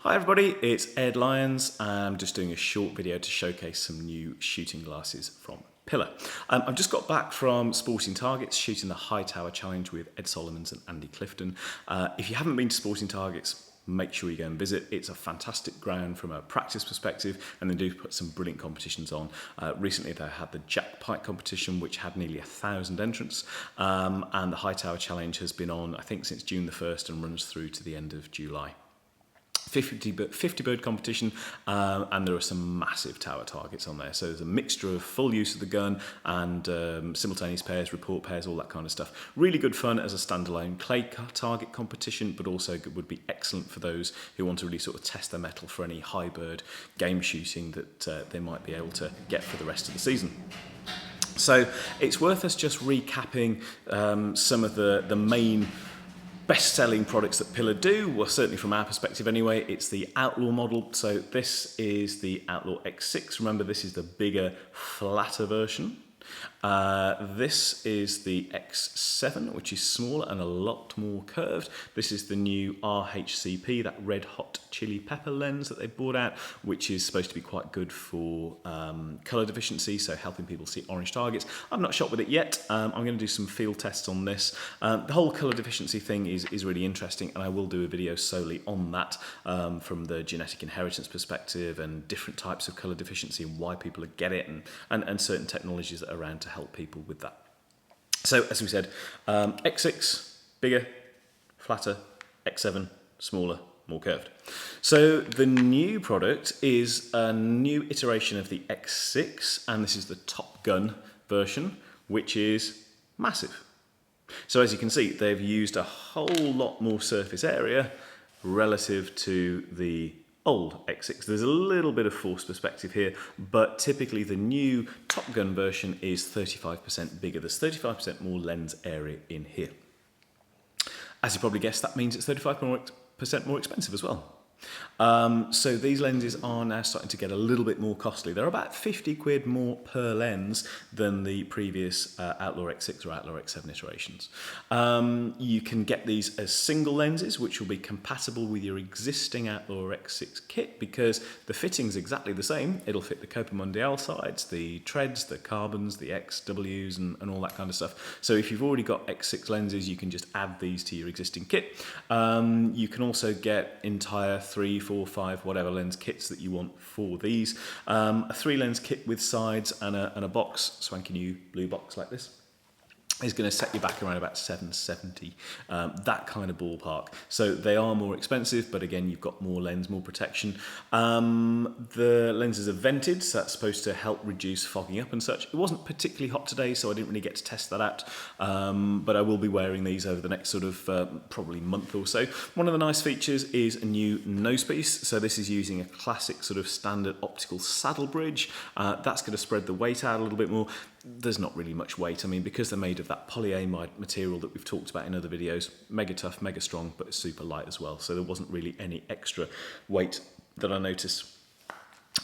Hi everybody, it's Ed Lyons. I'm just doing a short video to showcase some new shooting glasses from Pilla. I've just got back from Sporting Targets, shooting the High Tower Challenge with Ed Solomons and Andy Clifton. If you haven't been to Sporting Targets, make sure you go and visit. It's a fantastic ground from a practice perspective, and they do put some brilliant competitions on. Recently they had the Jack Pike competition, which had nearly 1,000 entrants, and the High Tower Challenge has been on, I think, since June the 1st and runs through to the end of July. 50 bird competition, and there are some massive tower targets on there. So there's a mixture of full use of the gun and simultaneous pairs, report pairs, all that kind of stuff. Really good fun as a standalone clay target competition, but also would be excellent for those who want to really sort of test their mettle for any high bird game shooting that they might be able to get for the rest of the season. So it's worth us just recapping some of the main best-selling products that Pilla do. Well, certainly from our perspective anyway. It's the Outlaw model. So this is the Outlaw X6. Remember, this is the bigger, flatter version. This is the X7, which is smaller and a lot more curved. This is the new RHCP, that red hot chili pepper lens that they brought out, which is supposed to be quite good for colour deficiency, so helping people see orange targets. I've not shot with it yet. I'm going to do some field tests on this. The whole colour deficiency thing is really interesting, and I will do a video solely on that from the genetic inheritance perspective and different types of colour deficiency and why people get it, and certain technologies that are around to help people with that. So as we said, X6, bigger, flatter, X7, smaller, more curved. So the new product is a new iteration of the X6, and this is the Top Gun version, which is massive. So as you can see, they've used a whole lot more surface area relative to the old X6. There's a little bit of force perspective here, but typically the new Top Gun version is 35% bigger. There's 35% more lens area in here. As you probably guessed, that means it's 35% more expensive as well. So these lenses are now starting to get a little bit more costly. They're about 50 quid more per lens than the previous Outlaw X6 or Outlaw X7 iterations. You can get these as single lenses, which will be compatible with your existing Outlaw X6 kit because the fitting's exactly the same. It'll fit the Copa Mundial sides, the treads, the carbons, the XWs, and all that kind of stuff. So if you've already got X6 lenses, you can just add these to your existing kit. You can also get entire 3, 4, 5, whatever lens kits that you want for these. A 3-lens kit with sides and a box, swanky new blue box like this, is going to set you back around about $770, that kind of ballpark. So they are more expensive, but again, you've got more lens, more protection. The lenses are vented, so that's supposed to help reduce fogging up and such. It wasn't particularly hot today, so I didn't really get to test that out, but I will be wearing these over the next sort of probably month or so. One of the nice features is a new nose piece. So this is using a classic sort of standard optical saddle bridge. That's going to spread the weight out a little bit more. There's not really much weight. I mean, because they're made of that polyamide material that we've talked about in other videos, mega tough, mega strong, but super light as well. So there wasn't really any extra weight that I noticed.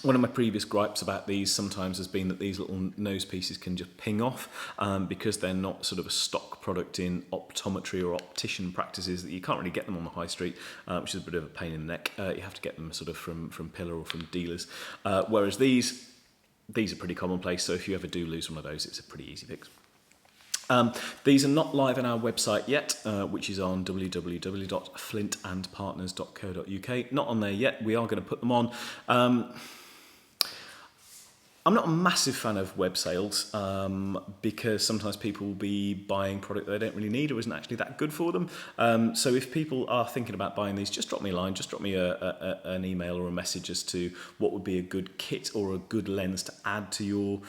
One of my previous gripes about these sometimes has been that these little nose pieces can just ping off because they're not sort of a stock product in optometry or optician practices, that you can't really get them on the high street, which is a bit of a pain in the neck. You have to get them sort of from Pilla or from dealers, whereas these are pretty commonplace, so if you ever do lose one of those, it's a pretty easy fix. These are not live on our website yet, which is on www.flintandpartners.co.uk. Not on there yet. We are going to put them on. I'm not a massive fan of web sales because sometimes people will be buying product they don't really need or isn't actually that good for them. So if people are thinking about buying these, just drop me a line, just drop me an email or a message as to what would be a good kit or a good lens to add to your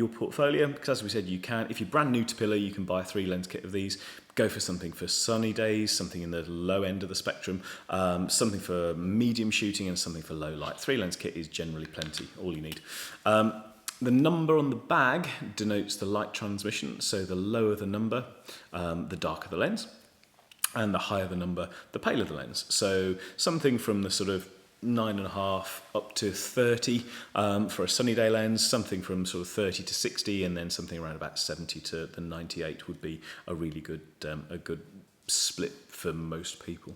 portfolio. Because as we said, you can, if you're brand new to Pilla, you can buy a 3-lens kit of these. Go for something for sunny days, something in the low end of the spectrum, something for medium shooting, and something for low light. 3-lens kit is generally plenty, all you need. The number on the bag denotes the light transmission, so the lower the number, the darker the lens, and the higher the number, the paler the lens. So something from the sort of 9.5 up to 30 for a sunny day lens, something from sort of 30 to 60, and then something around about 70 to the 98 would be a really good split for most people.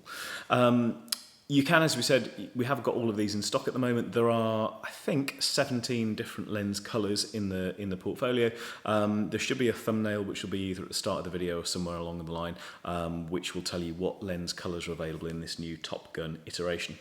You can, as we said, we have got all of these in stock at the moment. There are, I think, 17 different lens colours in the portfolio. There should be a thumbnail which will be either at the start of the video or somewhere along the line, which will tell you what lens colours are available in this new Top Gun iteration.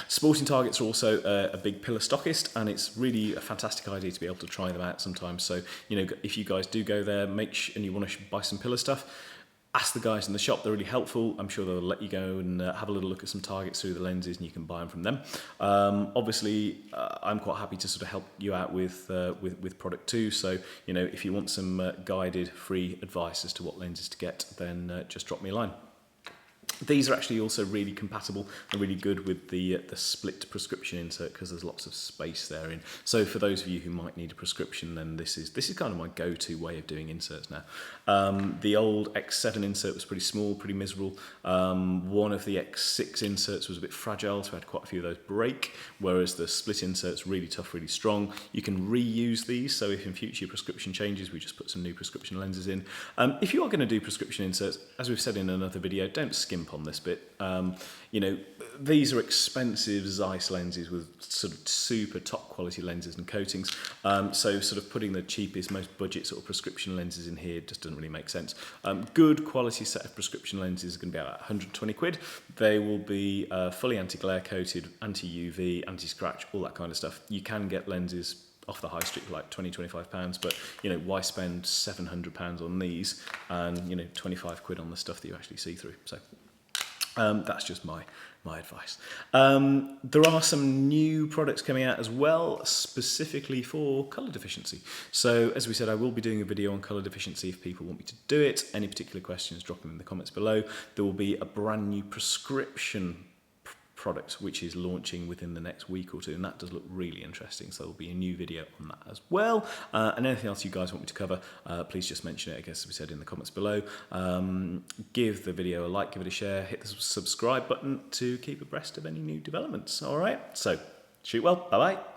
Sporting Targets are also a big Pilla stockist, and it's really a fantastic idea to be able to try them out sometimes. So, you know, if you guys do go there, and you want to buy some Pilla stuff, ask the guys in the shop. They're really helpful. I'm sure they'll let you go and have a little look at some targets through the lenses, and you can buy them from them. Obviously, I'm quite happy to sort of help you out with product too. So, you know, if you want some guided, free advice as to what lenses to get, then just drop me a line. These are actually also really compatible and really good with the split prescription insert, because there's lots of space therein. So for those of you who might need a prescription, then this is kind of my go-to way of doing inserts now. The old X7 insert was pretty small, pretty miserable. One of the X6 inserts was a bit fragile, so I had quite a few of those break, whereas the split insert's really tough, really strong. You can reuse these, so if in future your prescription changes, we just put some new prescription lenses in. If you are going to do prescription inserts, as we've said in another video, don't skimp on this bit. You know, these are expensive Zeiss lenses with sort of super top quality lenses and coatings. So sort of putting the cheapest, most budget sort of prescription lenses in here just doesn't really make sense. Good quality set of prescription lenses are going to be about 120 quid. They will be fully anti-glare coated, anti-UV, anti-scratch, all that kind of stuff. You can get lenses off the high street for like £20–25, but you know, why spend £700 on these and, you know, 25 quid on the stuff that you actually see through? So that's just my advice. There are some new products coming out as well, specifically for colour deficiency. So as we said, I will be doing a video on colour deficiency if people want me to do it. Any particular questions, drop them in the comments below. There will be a brand new prescription product which is launching within the next week or two, and that does look really interesting, so there'll be a new video on that as well. And anything else you guys want me to cover, please just mention it, I guess, as we said, in the comments below. Give the video a like, give it a share, hit the subscribe button to keep abreast of any new developments. All right, so shoot well, bye bye.